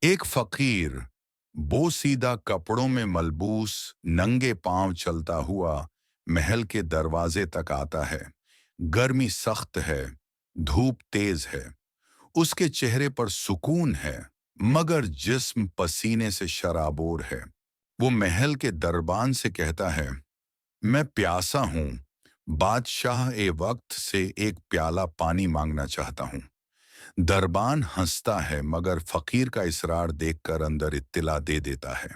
एक फकीर बोसीदा कपड़ों में मलबूस नंगे पांव चलता हुआ महल के दरवाजे तक आता है। गर्मी सख्त है, धूप तेज है, उसके चेहरे पर सुकून है, मगर जिस्म पसीने से शराबोर है। वो महल के दरबान से कहता है, मैं प्यासा हूं, बादशाह ए वक्त से एक प्याला पानी मांगना चाहता हूं। दरबान हंसता है मगर फकीर का इसरार देखकर अंदर इत्तिला दे देता है।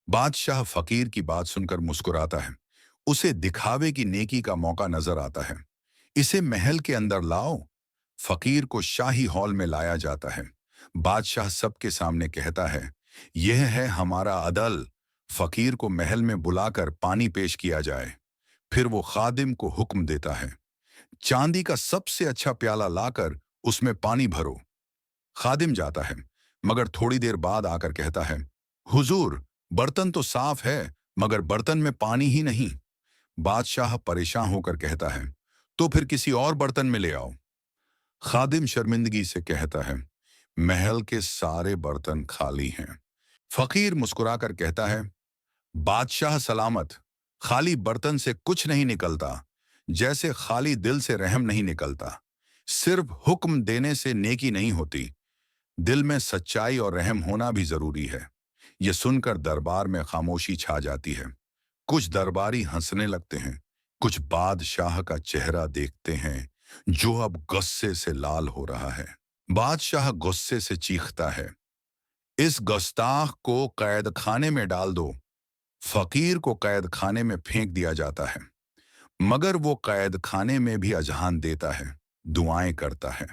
बादशाह फकीर की बात सुनकर मुस्कुराता है। उसे दिखावे की नेकी का मौका नजर आता है। इसे महल के अंदर लाओ। फकीर को शाही हॉल में लाया जाता है। बादशाह सबके सामने कहता है, यह है हमारा अदल। फकीर को महल में बुलाकर पानी पेश किया जाए। फिर वो खादिम को हुक्म देता है, चांदी का सबसे अच्छा प्याला लाकर उसमें पानी भरो। खादिम जाता है, मगर थोड़ी देर बाद आकर कहता है, हुजूर, बर्तन तो साफ है, मगर बर्तन में पानी ही नहीं। बादशाह परेशान होकर कहता है, तो फिर किसी और बर्तन में ले आओ। खादिम शर्मिंदगी से कहता है, महल के सारे बर्तन खाली हैं। फकीर मुस्कुराकर कहता है, बादशाह सलामत। खाली बर्तन से कुछ नहीं निकलता, जैसे खाली दिल से रहम नहीं निकलता। सिर्फ हुक्म देने से नेकी नहीं होती, दिल में सच्चाई और रहम होना भी जरूरी है। यह सुनकर दरबार में खामोशी छा जाती है। कुछ दरबारी हंसने लगते हैं, कुछ बादशाह का चेहरा देखते हैं जो अब गुस्से से लाल हो रहा है। बादशाह गुस्से से चीखता है, इस गुस्ताख को कैद खाने में डाल दो। फकीर को कैद खाने में फेंक दिया जाता है, मगर वो कैद खाने में भी अजहान देता है, दुआएं करता है।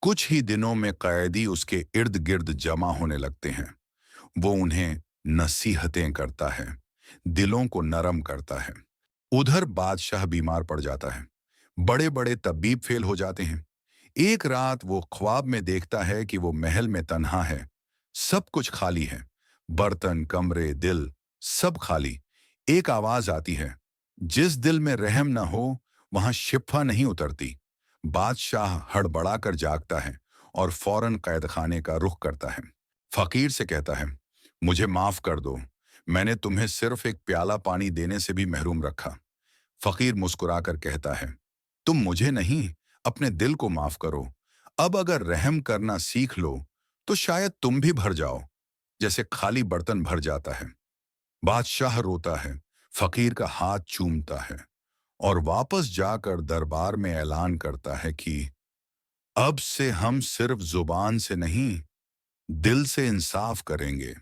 कुछ ही दिनों में कैदी उसके इर्द गिर्द जमा होने लगते हैं। वो उन्हें नसीहतें करता है, दिलों को नरम करता है। उधर बादशाह बीमार पड़ जाता है। बड़े बड़े तबीब फेल हो जाते हैं। एक रात वो ख्वाब में देखता है कि वो महल में तन्हा है। सब कुछ खाली है, बर्तन, कमरे, दिल, सब खाली। एक आवाज आती है, जिस दिल में रहम न हो वहां शिफा नहीं उतरती। बादशाह हड़बड़ाकर जागता है और फौरन कैद खाने का रुख करता है। फकीर से कहता है, मुझे माफ कर दो, मैंने तुम्हें सिर्फ एक प्याला पानी देने से भी महरूम रखा। फकीर मुस्कुराकर कहता है, तुम मुझे नहीं, अपने दिल को माफ करो। अब अगर रहम करना सीख लो तो शायद तुम भी भर जाओ, जैसे खाली बर्तन भर जाता है। बादशाह रोता है, फकीर का हाथ चूमता है और वापस जाकर दरबार में ऐलान करता है कि अब से हम सिर्फ जुबान से नहीं, दिल से इंसाफ करेंगे।